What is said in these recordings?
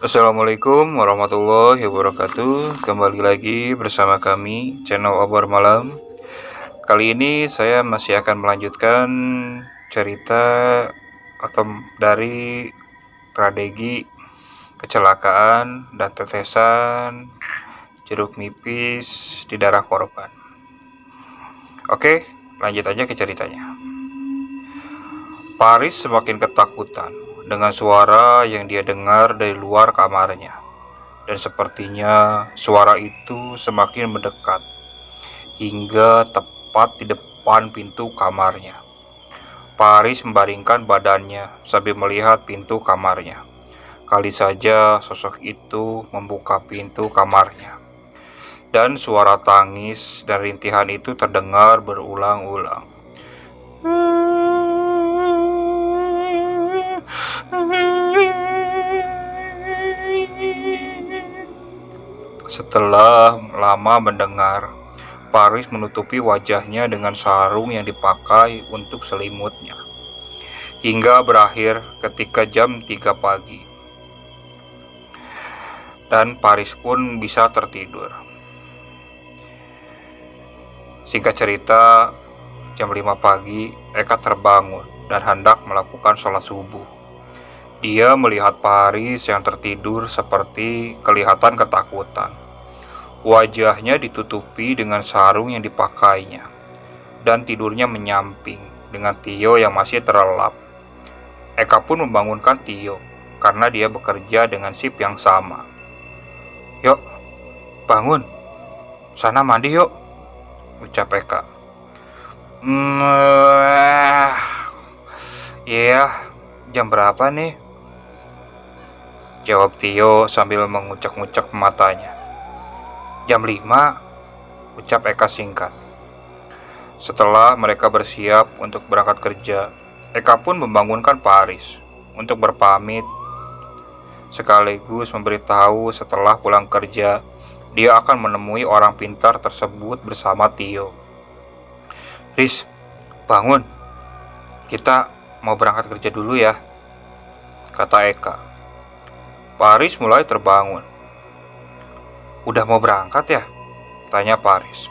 Assalamualaikum warahmatullahi wabarakatuh. Kembali lagi bersama kami, channel Obor Malam. Kali ini saya masih akan melanjutkan cerita atau dari tragedi kecelakaan dan tetesan jeruk nipis di darah korban. Oke, lanjut aja ke ceritanya. Paris semakin ketakutan dengan suara yang dia dengar dari luar kamarnya. Dan sepertinya suara itu semakin mendekat hingga tepat di depan pintu kamarnya. Paris membaringkan badannya sambil melihat pintu kamarnya. Kali saja sosok itu membuka pintu kamarnya. Dan suara tangis dan rintihan itu terdengar berulang-ulang. Setelah lama mendengar, Paris menutupi wajahnya dengan sarung yang dipakai untuk selimutnya. Hingga berakhir ketika jam 3 pagi. Dan Paris pun bisa tertidur. Singkat cerita, jam 5 pagi, Eka terbangun dan hendak melakukan sholat subuh. Dia melihat Paris yang tertidur seperti kelihatan ketakutan. Wajahnya ditutupi dengan sarung yang dipakainya, dan tidurnya menyamping dengan Tio yang masih terlelap. Eka pun membangunkan Tio, karena dia bekerja dengan shift yang sama. "Yuk, bangun, sana mandi yuk," ucap Eka. Iya, jam berapa nih?" jawab Tio sambil mengucek-ngucek matanya. "Jam 5, ucap Eka singkat. Setelah mereka bersiap untuk berangkat kerja, Eka pun membangunkan Paris untuk berpamit, sekaligus memberitahu setelah pulang kerja, dia akan menemui orang pintar tersebut bersama Tio. "Riz, bangun, kita mau berangkat kerja dulu ya," kata Eka. Paris mulai terbangun. "Udah mau berangkat ya?" tanya Paris.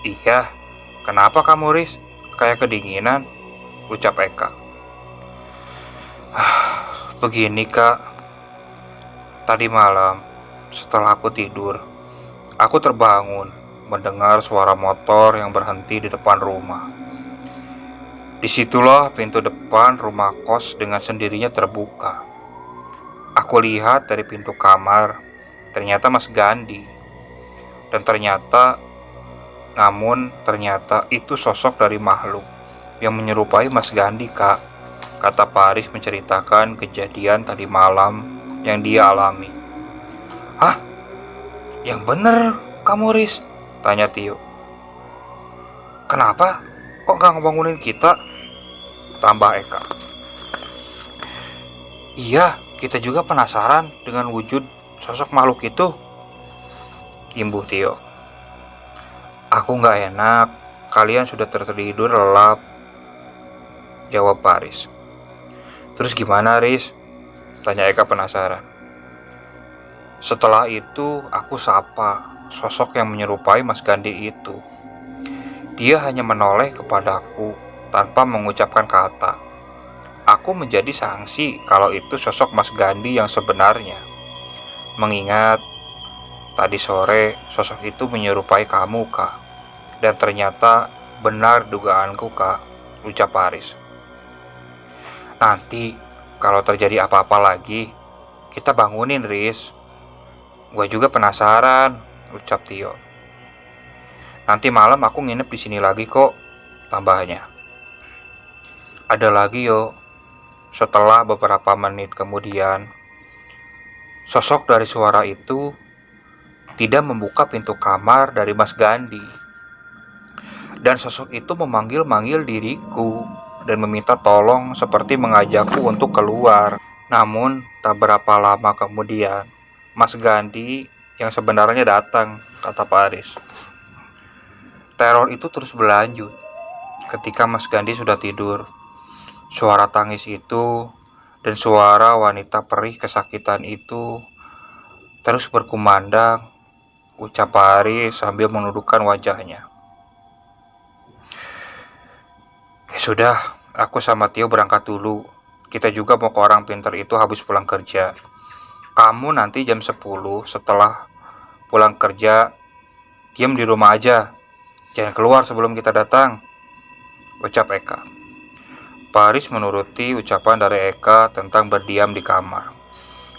"Iya, kenapa kamu, Riz? Kayak kedinginan," ucap Eka. "Begini Kak, tadi malam setelah aku tidur, aku terbangun mendengar suara motor yang berhenti di depan rumah. Disitulah pintu depan rumah kos dengan sendirinya terbuka. Aku lihat dari pintu kamar, ternyata Mas Gandhi. Dan ternyata itu sosok dari makhluk yang menyerupai Mas Gandhi, Kak," kata Paris menceritakan kejadian tadi malam yang dia alami. "Hah? Yang bener kamu, Riz?" tanya Tio. "Kenapa? Kok gak ngebangunin kita?" tambah Eka. "Iya, kita juga penasaran dengan wujud sosok makhluk itu," imbuh Tio. "Aku gak enak, kalian sudah tertidur lelap," jawab Paris. "Terus gimana, Riz?" tanya Eka penasaran. "Setelah itu aku sapa sosok yang menyerupai Mas Gandhi itu. Dia hanya menoleh kepadaku tanpa mengucapkan kata. Aku menjadi sangsi kalau itu sosok Mas Gandhi yang sebenarnya. Mengingat tadi sore sosok itu menyerupai kamu, Kak. Dan ternyata benar dugaanku, Kak," ucap Paris. "Nanti kalau terjadi apa-apa lagi, kita bangunin, Riz. Gue juga penasaran," ucap Tio. "Nanti malam aku nginep di sini lagi kok," tambahnya. "Ada lagi yo." Setelah beberapa menit kemudian, sosok dari suara itu tidak membuka pintu kamar dari Mas Gandhi. Dan sosok itu memanggil-manggil diriku dan meminta tolong seperti mengajakku untuk keluar. Namun tak berapa lama kemudian, Mas Gandhi yang sebenarnya datang, kata Paris. Teror itu terus berlanjut. Ketika Mas Gandhi sudah tidur, suara tangis itu dan suara wanita perih kesakitan itu terus berkumandang, ucap Paris sambil menundukkan wajahnya. Ya sudah, aku sama Tio berangkat dulu. Kita juga mau ke orang pintar itu habis pulang kerja. Kamu nanti jam 10 setelah pulang kerja, diam di rumah aja. Jangan keluar sebelum kita datang, ucap Eka. Paris menuruti ucapan dari Eka tentang berdiam di kamar,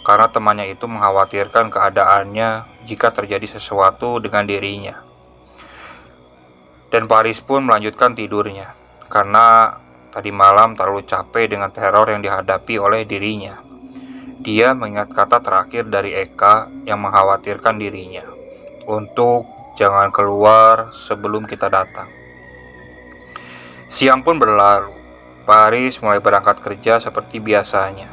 karena temannya itu mengkhawatirkan keadaannya jika terjadi sesuatu dengan dirinya. Dan Paris pun melanjutkan tidurnya, karena tadi malam terlalu capek dengan teror yang dihadapi oleh dirinya. Dia mengingat kata terakhir dari Eka yang mengkhawatirkan dirinya untuk jangan keluar sebelum kita datang. Siang pun berlalu. Paris mulai berangkat kerja seperti biasanya,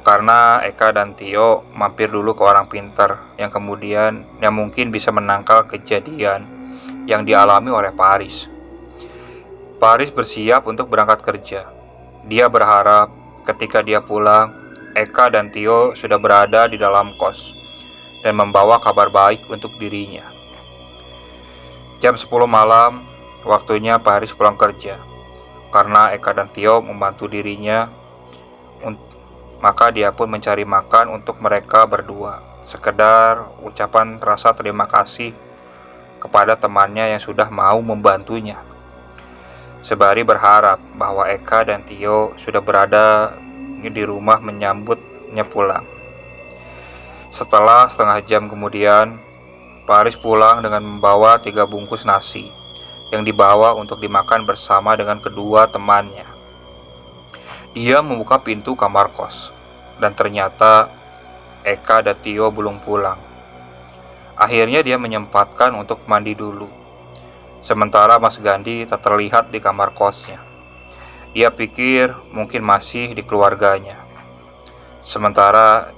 karena Eka dan Tio mampir dulu ke orang pintar yang kemudian mungkin bisa menangkal kejadian yang dialami oleh Paris. Paris bersiap untuk berangkat kerja. Dia berharap ketika dia pulang, Eka dan Tio sudah berada di dalam kos dan membawa kabar baik untuk dirinya. Jam 10 malam, waktunya Paris pulang kerja. Karena Eka dan Tio membantu dirinya, maka dia pun mencari makan untuk mereka berdua. Sekedar ucapan rasa terima kasih kepada temannya yang sudah mau membantunya. Sembari berharap bahwa Eka dan Tio sudah berada di rumah menyambutnya pulang. Setelah setengah jam kemudian, Paris pulang dengan membawa 3 bungkus nasi yang dibawa untuk dimakan bersama dengan kedua temannya. Dia membuka pintu kamar kos, dan ternyata Eka dan Tio belum pulang. Akhirnya dia menyempatkan untuk mandi dulu. Sementara Mas Gandhi tak terlihat di kamar kosnya. Dia pikir mungkin masih di keluarganya. Sementara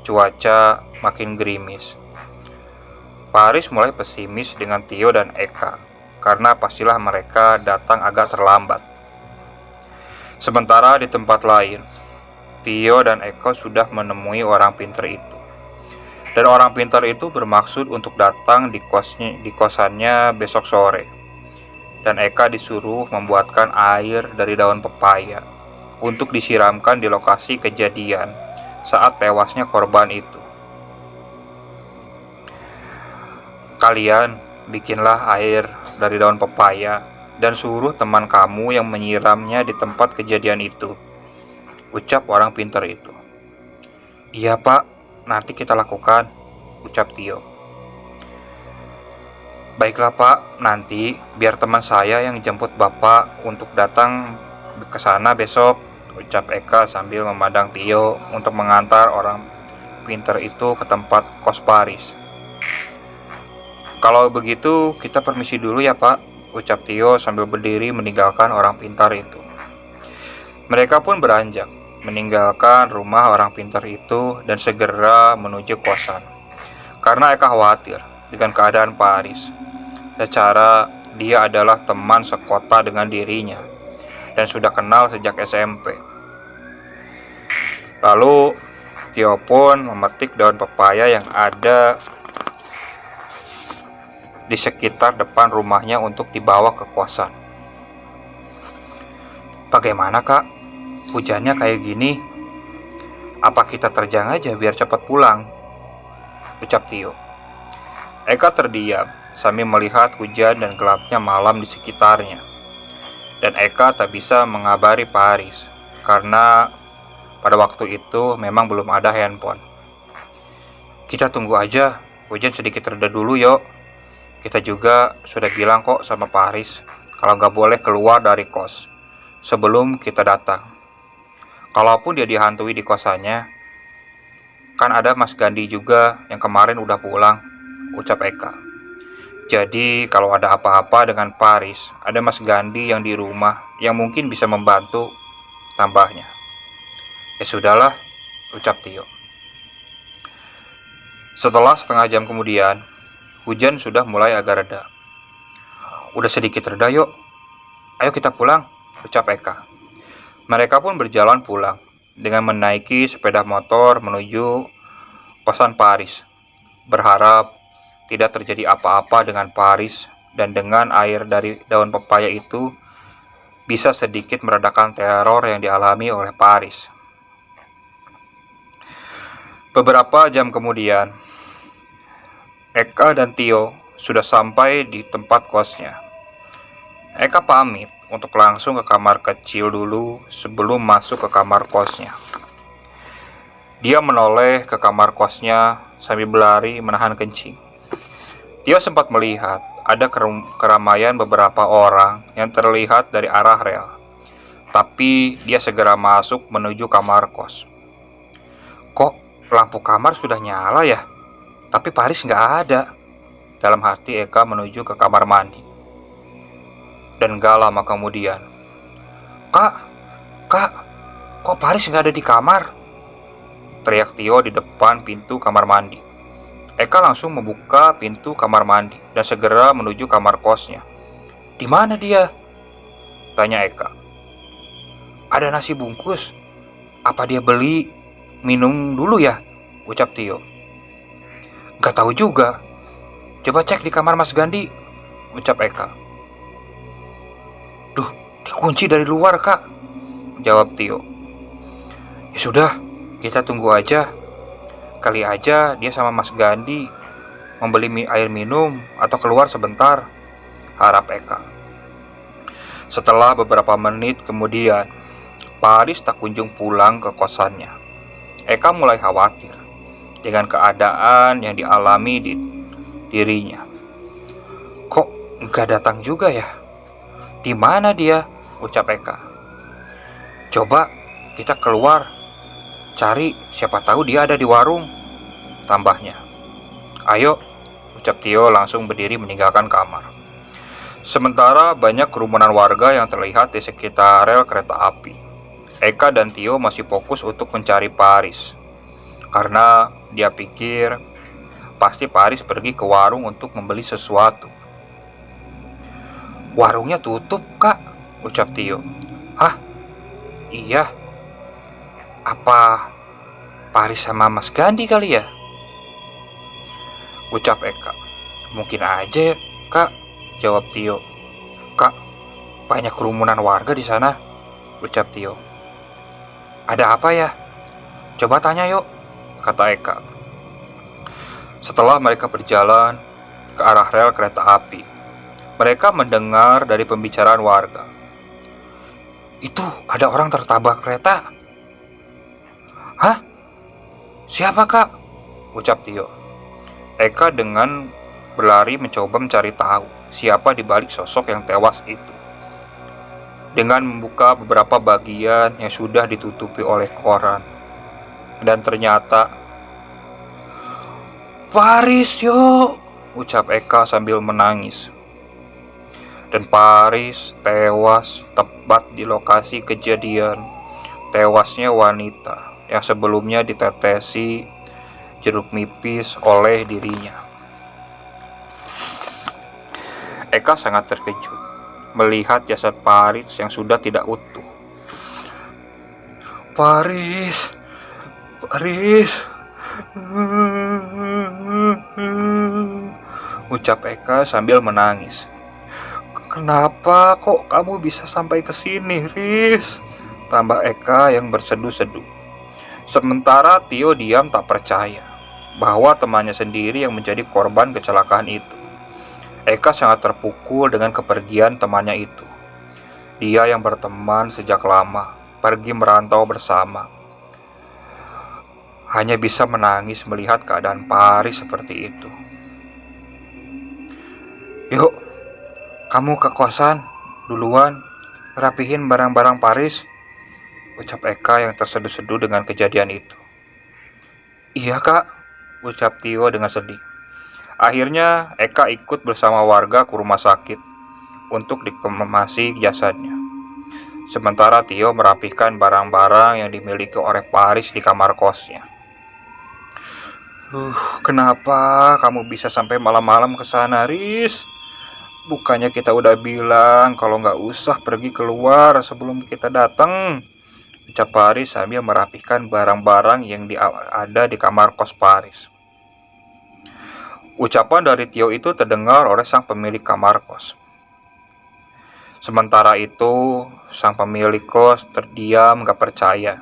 cuaca makin gerimis. Paris mulai pesimis dengan Tio dan Eka, karena pastilah mereka datang agak terlambat. Sementara di tempat lain, Tio dan Eko sudah menemui orang pintar itu. Dan orang pintar itu bermaksud untuk datang di kosannya besok sore. Dan Eka disuruh membuatkan air dari daun pepaya untuk disiramkan di lokasi kejadian saat tewasnya korban itu. Kalian bikinlah air dari daun pepaya dan suruh teman kamu yang menyiramnya di tempat kejadian itu, ucap orang pintar itu. Iya pak, nanti kita lakukan, ucap Tio. Baiklah pak, nanti biar teman saya yang jemput bapak untuk datang ke sana besok, ucap Eka sambil memandang Tio untuk mengantar orang pintar itu ke tempat kos Paris. Kalau begitu kita permisi dulu ya pak, ucap Tio sambil berdiri meninggalkan orang pintar itu. Mereka pun beranjak meninggalkan rumah orang pintar itu dan segera menuju kosan. Karena Eka khawatir dengan keadaan Paris. Secara dia adalah teman sekota dengan dirinya dan sudah kenal sejak SMP. Lalu Tio pun memetik daun pepaya yang ada di sekitar depan rumahnya untuk dibawa ke kosan. Bagaimana kak? Hujannya kayak gini. Apa kita terjang aja biar cepat pulang? Ucap Tio. Eka terdiam sambil melihat hujan dan gelapnya malam di sekitarnya. Dan Eka tak bisa mengabari Paris karena pada waktu itu memang belum ada handphone. Kita tunggu aja, hujan sedikit reda dulu yuk. Kita juga sudah bilang kok sama Paris kalau nggak boleh keluar dari kos sebelum kita datang. Kalaupun dia dihantui di kosannya, kan ada Mas Gandhi juga yang kemarin udah pulang, ucap Eka. Jadi kalau ada apa-apa dengan Paris, ada Mas Gandhi yang di rumah yang mungkin bisa membantu, tambahnya. Ya sudahlah, ucap Tio. Setelah setengah jam kemudian, hujan sudah mulai agak reda. Udah sedikit reda yuk. Ayo kita pulang, ucap Eka. Mereka pun berjalan pulang. dengan menaiki sepeda motor menuju kosan Paris, berharap tidak terjadi apa-apa dengan Paris dan dengan air dari daun pepaya itu bisa sedikit meredakan teror yang dialami oleh Paris. Beberapa jam kemudian, Eka dan Tio sudah sampai di tempat kosnya. Eka pamit untuk langsung ke kamar kecil dulu sebelum masuk ke kamar kosnya. Dia menoleh ke kamar kosnya sambil berlari menahan kencing. Tio sempat melihat ada keramaian beberapa orang yang terlihat dari arah rel. Tapi dia segera masuk menuju kamar kos. Kok lampu kamar sudah nyala ya? Tapi Paris nggak ada. Dalam hati Eka menuju ke kamar mandi. Dan gak lama kemudian, Kak, kok Paris nggak ada di kamar? Teriak Tio di depan pintu kamar mandi. Eka langsung membuka pintu kamar mandi dan segera menuju kamar kosnya. Di mana dia? Tanya Eka. Ada nasi bungkus. Apa dia beli minum dulu ya? Ucap Tio. Gak tahu juga. Coba cek di kamar Mas Gandhi. Ucap Eka. Duh, dikunci dari luar, Kak. Jawab Tio. Ya sudah, kita tunggu aja. Kali aja dia sama Mas Gandhi membeli air minum atau keluar sebentar, harap Eka. Setelah beberapa menit kemudian, Paris tak kunjung pulang ke kosannya. Eka mulai khawatir dengan keadaan yang dialami di dirinya. Kok nggak datang juga ya? Di mana dia? Ucap Eka. Coba kita keluar. Cari, siapa tahu dia ada di warung, tambahnya. Ayo, ucap Tio langsung berdiri meninggalkan kamar. Sementara banyak kerumunan warga yang terlihat di sekitar rel kereta api. Eka dan Tio masih fokus untuk mencari Paris. Karena dia pikir pasti Paris pergi ke warung untuk membeli sesuatu. Warungnya tutup, Kak, ucap Tio. Hah? Iya. Apa Paris sama Mas Gandhi kali ya? Ucap Eka. Mungkin aja, Kak, jawab Tio. Kak, banyak kerumunan warga di sana, ucap Tio. Ada apa ya? Coba tanya yuk, kata Eka. Setelah mereka berjalan ke arah rel kereta api, mereka mendengar dari pembicaraan warga. Itu ada orang tertabrak kereta. Hah? Siapa, Kak? Ucap Tio. Eka dengan berlari mencoba mencari tahu siapa di balik sosok yang tewas itu. Dengan membuka beberapa bagian yang sudah ditutupi oleh koran. Dan ternyata Paris, yo, ucap Eka sambil menangis. Dan Paris tewas tepat di lokasi kejadian tewasnya wanita yang sebelumnya ditetesi jeruk nipis oleh dirinya. Eka sangat terkejut melihat jasad Paris yang sudah tidak utuh. Paris, ucap Eka sambil menangis. Kenapa kok kamu bisa sampai ke sini, Riz? Tambah Eka yang berseduh-seduh. Sementara Tio diam tak percaya bahwa temannya sendiri yang menjadi korban kecelakaan itu. Eka sangat terpukul dengan kepergian temannya itu. Dia yang berteman sejak lama, pergi merantau bersama. Hanya bisa menangis melihat keadaan Paris seperti itu. Yuk, kamu ke kosan duluan, rapihin barang-barang Paris, ucap Eka yang terseduh-seduh dengan kejadian itu. Iya, Kak, ucap Tio dengan sedih. Akhirnya Eka ikut bersama warga ke rumah sakit untuk dikremasi jasadnya. Sementara Tio merapikan barang-barang yang dimiliki oleh Paris di kamar kosnya. Kenapa kamu bisa sampai malam-malam ke sana, Riz? Bukannya kita udah bilang kalau nggak usah pergi keluar sebelum kita datang, ucap Paris sambil merapikan barang-barang yang ada di kamar kos Paris. Ucapan dari Tio itu terdengar oleh sang pemilik kamar kos. Sementara itu, sang pemilik kos terdiam gak percaya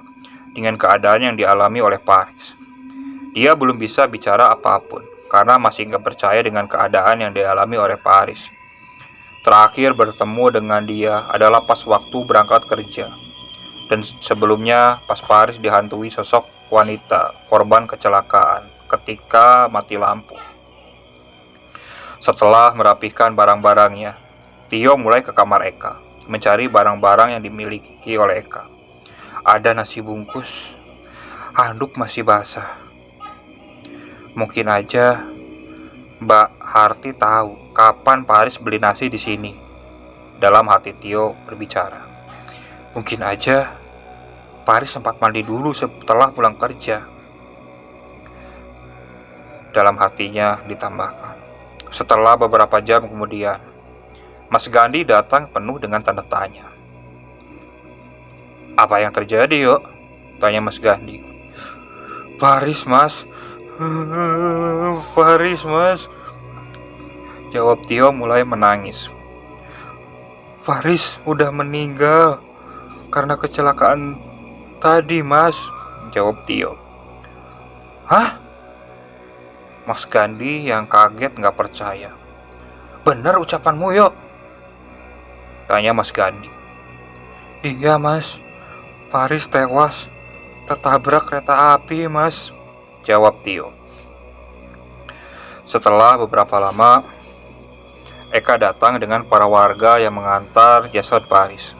dengan keadaan yang dialami oleh Paris. Dia belum bisa bicara apapun karena masih gak percaya dengan keadaan yang dialami oleh Paris. Terakhir bertemu dengan dia adalah pas waktu berangkat kerja. Dan sebelumnya pas Paris dihantui sosok wanita korban kecelakaan ketika mati lampu. Setelah merapikan barang-barangnya, Tio mulai ke kamar Eka, mencari barang-barang yang dimiliki oleh Eka. Ada nasi bungkus, handuk masih basah. Mungkin aja Mbak Harti tahu kapan Paris beli nasi di sini. Dalam hati Tio berbicara. Mungkin aja Paris sempat mandi dulu setelah pulang kerja. Dalam hatinya ditambahkan. Setelah beberapa jam kemudian, Mas Gandhi datang penuh dengan tanda tanya. Apa yang terjadi, yuk? Tanya Mas Gandhi. Paris, Mas. Paris, Mas. Jawab Tio mulai menangis. Paris udah meninggal karena kecelakaan tadi, Mas. Jawab Tio. Hah? Mas Gandhi yang kaget gak percaya. Bener ucapanmu, yuk? Tanya Mas Gandhi. Iya, Mas. Paris tewas tertabrak kereta api, Mas. Jawab Tio. Setelah beberapa lama, Eka datang dengan para warga yang mengantar jasad Paris.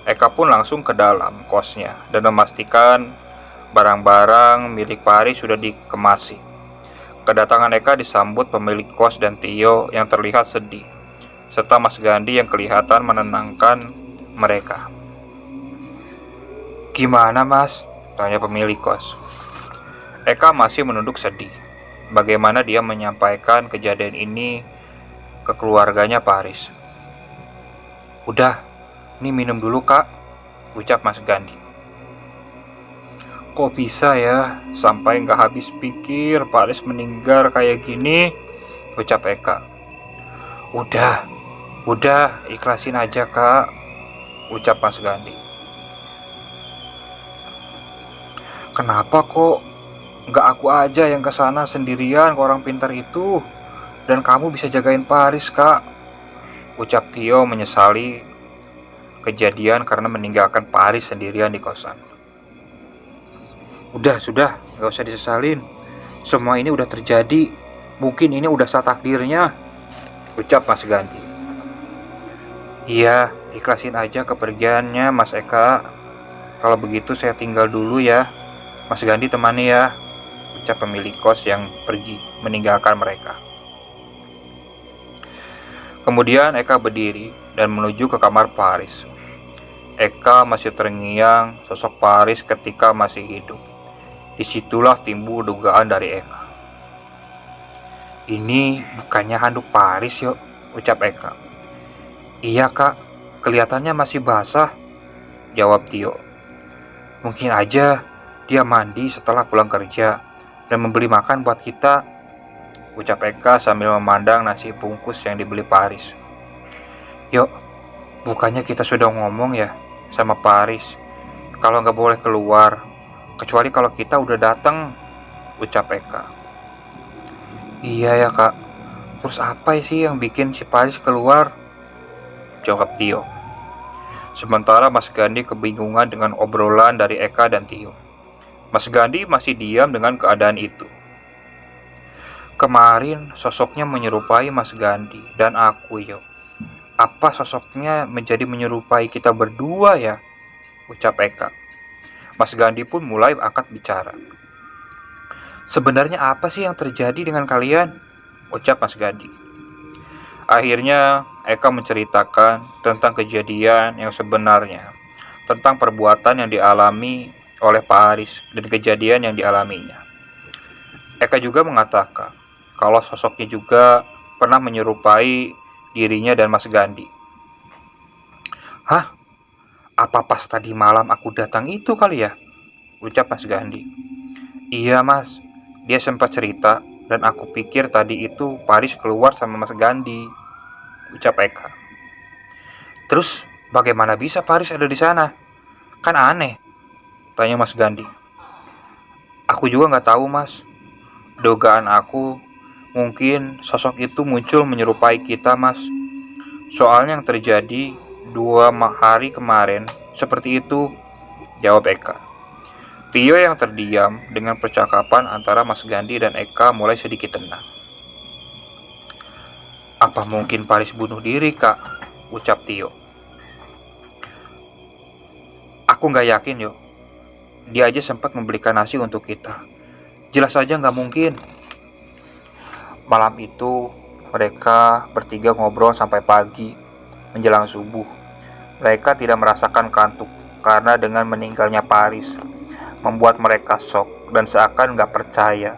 Eka pun langsung ke dalam kosnya dan memastikan barang-barang milik Paris sudah dikemasi. Kedatangan Eka disambut pemilik kos dan Tio yang terlihat sedih, serta Mas Gandhi yang kelihatan menenangkan mereka. Gimana, Mas? Tanya pemilik kos. Eka masih menunduk sedih. Bagaimana dia menyampaikan kejadian ini ke keluarganya Paris. Udah, ini minum dulu, Kak, ucap Mas Gandhi. Kok bisa ya sampai gak habis pikir Paris meninggal kayak gini, ucap Eka. Udah, ikhlasin aja, Kak, ucap Mas Gandhi. Kenapa kok gak aku aja yang kesana sendirian ke orang pintar itu, dan kamu bisa jagain Paris, Kak, ucap Tio menyesali kejadian karena meninggalkan Paris sendirian di kosan. Sudah, gak usah disesalin. Semua ini udah terjadi. Mungkin ini udah saat takdirnya, ucap Mas Gandhi. Iya, ikhlasin aja kepergiannya, Mas Eka. Kalau begitu saya tinggal dulu ya. Mas Gandhi temani ya, ucap pemilik kos yang pergi meninggalkan mereka. Kemudian Eka berdiri dan menuju ke kamar Paris. Eka masih terngiang sosok Paris ketika masih hidup. Disitulah timbul dugaan dari Eka. Ini bukannya handuk Paris, yuk, ucap Eka. Iya, Kak, kelihatannya masih basah, jawab Tio. Mungkin aja dia mandi setelah pulang kerja dan membeli makan buat kita, ucap Eka sambil memandang nasi bungkus yang dibeli Paris. Yuk, bukannya kita sudah ngomong ya sama Paris kalau nggak boleh keluar kecuali kalau kita udah datang, ucap Eka. Iya ya, Kak. Terus apa sih yang bikin si Paris keluar? Jawab Tio. Sementara Mas Gandhi kebingungan dengan obrolan dari Eka dan Tio. Mas Gandhi masih diam dengan keadaan itu. Kemarin sosoknya menyerupai Mas Gandhi dan aku, yo. Apa sosoknya menjadi menyerupai kita berdua ya? Ucap Eka. Mas Gandhi pun mulai angkat bicara. Sebenarnya apa sih yang terjadi dengan kalian? Ucap Mas Gandhi. Akhirnya Eka menceritakan tentang kejadian yang sebenarnya, tentang perbuatan yang dialami oleh Paris dan kejadian yang dialaminya. Eka juga mengatakan kalau sosoknya juga pernah menyerupai dirinya dan Mas Gandhi. Hah? Apa pas tadi malam aku datang itu kali ya? Ucap Mas Gandhi. Iya mas, dia sempat cerita dan aku pikir tadi itu Paris keluar sama Mas Gandhi, ucap Eka. Terus bagaimana bisa Paris ada di sana? Kan aneh, tanya Mas Gandhi. Aku juga nggak tahu mas. Dugaan aku mungkin sosok itu muncul menyerupai kita mas. Soalnya yang terjadi 2 hari kemarin seperti itu, jawab Eka. Tio yang terdiam dengan percakapan antara Mas Gandhi dan Eka mulai sedikit tenang. Apa mungkin Paris bunuh diri kak? Ucap Tio. Aku nggak yakin yo. Dia aja sempat membelikan nasi untuk kita. Jelas saja nggak mungkin. Malam itu mereka bertiga ngobrol sampai pagi menjelang subuh. Mereka tidak merasakan kantuk karena dengan meninggalnya Paris membuat mereka shock dan seakan nggak percaya.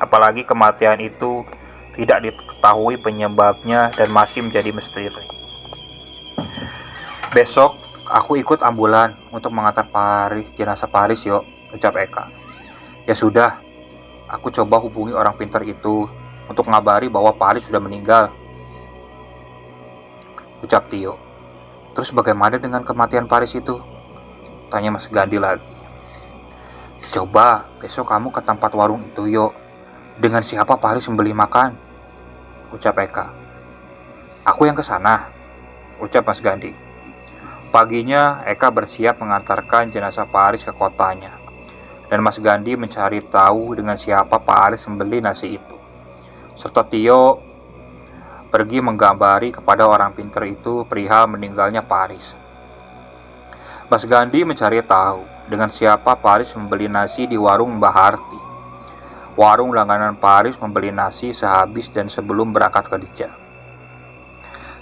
Apalagi kematian itu tidak diketahui penyebabnya dan masih menjadi misteri. Besok aku ikut ambulan untuk mengantar jenazah Paris yuk, ucap Eka. Ya sudah, aku coba hubungi orang pintar itu untuk ngabari bahwa Paris sudah meninggal, ucap Tio. Terus bagaimana dengan kematian Paris itu? Tanya Mas Gandhi lagi. Coba besok kamu ke tempat warung itu yuk. Dengan siapa Paris membeli makan? Ucap Eka. Aku yang ke sana, ucap Mas Gandhi. Paginya Eka bersiap mengantarkan jenazah Paris ke kotanya. Dan Mas Gandhi mencari tahu dengan siapa Paris membeli nasi itu. Serta Tio pergi menggambari kepada orang pintar itu perihal meninggalnya Paris. Mas Gandhi mencari tahu dengan siapa Paris membeli nasi di warung Mbah Harti. Warung langganan Paris membeli nasi sehabis dan sebelum berangkat kerja.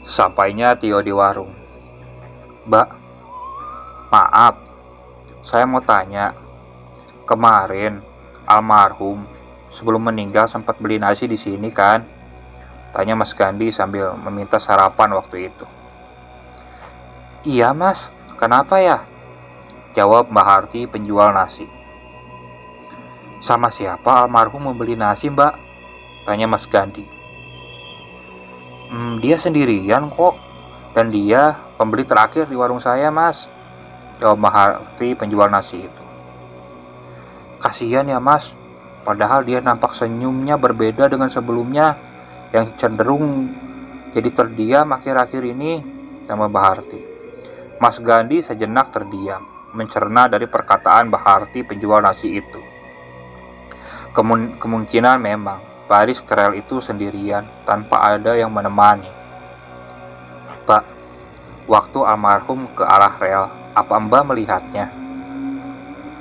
Sesampainya Tio di warung. Mbak, maaf, saya mau tanya. Kemarin almarhum sebelum meninggal sempat beli nasi di sini kan? Tanya Mas Gandhi sambil meminta sarapan waktu itu. Iya mas, kenapa ya? Jawab Mbak Harti penjual nasi. Sama siapa almarhum membeli nasi mbak? Tanya Mas Gandhi. Dia sendirian kok. Dan dia pembeli terakhir di warung saya mas, jawab Mbak Harti penjual nasi itu. Kasihan ya mas, padahal dia nampak senyumnya berbeda dengan sebelumnya yang cenderung jadi terdiam akhir-akhir ini, tambah Mbak Harti. Mas Gandhi sejenak terdiam, mencerna dari perkataan Mbak Harti penjual nasi itu. Kemungkinan memang Paris kerel itu sendirian tanpa ada yang menemani. Pak, waktu almarhum ke arah rel, apa Mbak melihatnya?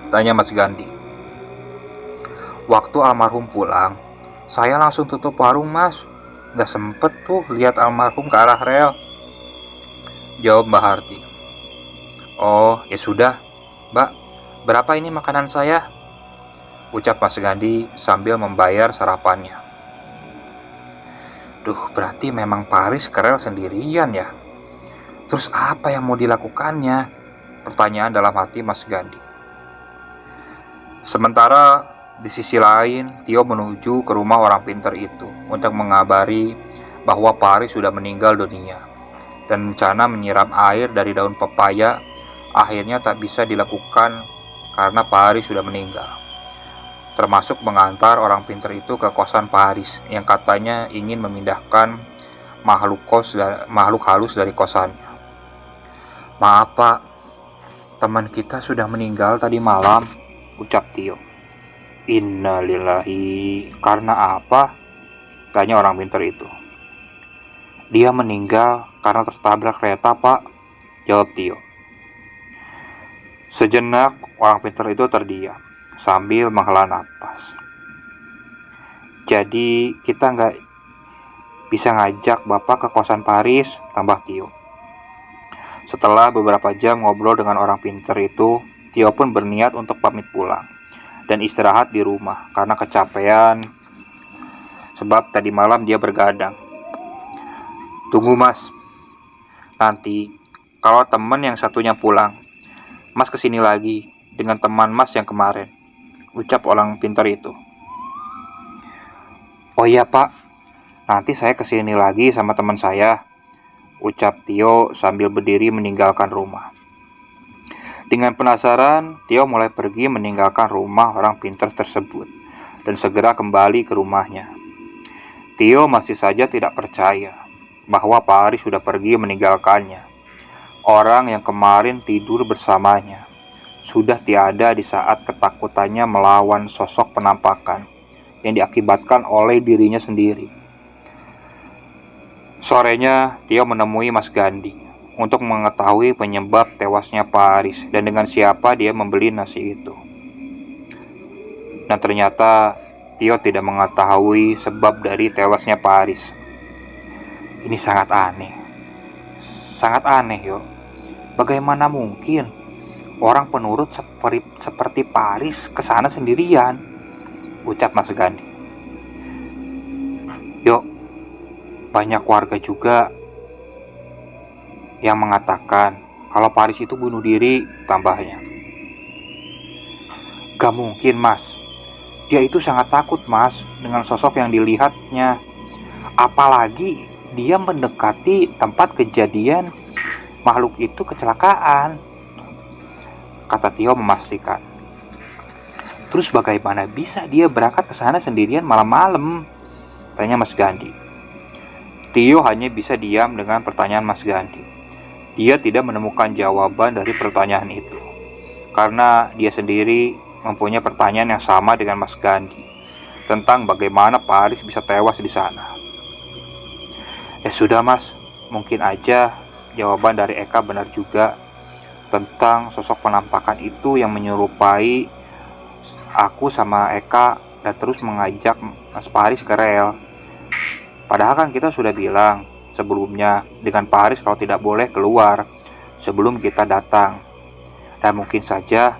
Tanya Mas Gandhi. Waktu almarhum pulang, saya langsung tutup warung mas. Gak sempet tuh lihat almarhum ke arah rel, jawab Mbak Harti. Oh ya sudah, Mbak, berapa ini makanan saya? Ucap Mas Gandhi sambil membayar sarapannya. Duh, berarti memang Paris kerel sendirian ya. Terus apa yang mau dilakukannya? Pertanyaan dalam hati Mas Gandhi. Sementara di sisi lain, Tio menuju ke rumah orang pintar itu untuk mengabari bahwa Paris sudah meninggal dunia. Dan rencana menyiram air dari daun pepaya akhirnya tak bisa dilakukan karena Paris sudah meninggal. Termasuk mengantar orang pintar itu ke kosan Paris yang katanya ingin memindahkan makhluk halus dari kosannya. Maaf pak, teman kita sudah meninggal tadi malam, ucap Tio. Innalillahi, karena apa? Tanya orang pintar itu. Dia meninggal karena tertabrak kereta pak, jawab Tio. Sejenak orang pintar itu terdiam sambil menghela napas. Jadi kita nggak bisa ngajak bapak ke kosan Paris, tambah Tio. Setelah beberapa jam ngobrol dengan orang pintar itu, Tio pun berniat untuk pamit pulang dan istirahat di rumah karena kecapean sebab tadi malam dia bergadang. Tunggu mas, nanti kalau teman yang satunya pulang, Mas kesini lagi dengan teman Mas yang kemarin, ucap orang pintar itu. Oh iya Pak, nanti saya kesini lagi sama teman saya, ucap Tio sambil berdiri meninggalkan rumah. Dengan penasaran, Tio mulai pergi meninggalkan rumah orang pintar tersebut dan segera kembali ke rumahnya. Tio masih saja tidak percaya bahwa Pak Aris sudah pergi meninggalkannya. Orang yang kemarin tidur bersamanya sudah tiada di saat ketakutannya melawan sosok penampakan yang diakibatkan oleh dirinya sendiri. Sorenya, Tio menemui Mas Gandhi untuk mengetahui penyebab tewasnya Pak Aris dan dengan siapa dia membeli nasi itu. Dan ternyata Tio tidak mengetahui sebab dari tewasnya Pak Aris. Ini sangat aneh. Sangat aneh, yo. Bagaimana mungkin orang penurut seperti Pak Aris kesana sendirian? Ucap Mas Gandhi. Yo, banyak warga juga yang mengatakan kalau Pak Aris itu bunuh diri, tambahnya. Gak mungkin, Mas. Dia itu sangat takut, Mas, dengan sosok yang dilihatnya. Apalagi dia mendekati tempat kejadian makhluk itu kecelakaan, kata Tio memastikan. Terus bagaimana bisa dia berangkat ke sana sendirian malam-malam? Tanya Mas Gandhi. Tio hanya bisa diam dengan pertanyaan Mas Gandhi. Dia tidak menemukan jawaban dari pertanyaan itu, karena dia sendiri mempunyai pertanyaan yang sama dengan Mas Gandhi tentang bagaimana Pak Aris bisa tewas di sana. Ya sudah Mas, mungkin aja jawaban dari Eka benar juga tentang sosok penampakan itu yang menyerupai aku sama Eka dan terus mengajak Mas Paris ke rel. Padahal kan kita sudah bilang sebelumnya dengan Paris kalau tidak boleh keluar sebelum kita datang. Dan mungkin saja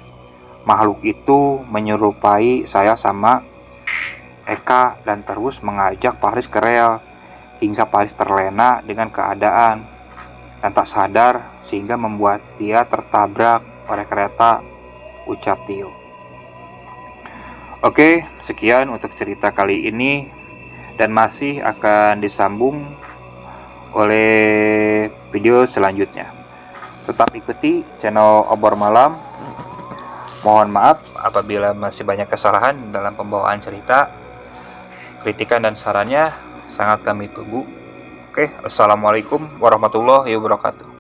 makhluk itu menyerupai saya sama Eka dan terus mengajak Paris ke rel hingga Paris terlena dengan keadaan dan tak sadar sehingga membuat dia tertabrak oleh kereta, ucap Tio. Oke, sekian untuk cerita kali ini dan masih akan disambung oleh video selanjutnya. Tetap ikuti channel Obor Malam. Mohon maaf apabila masih banyak kesalahan dalam pembawaan cerita. Kritikan dan sarannya sangat kami tunggu. Oke, assalamualaikum warahmatullahi wabarakatuh.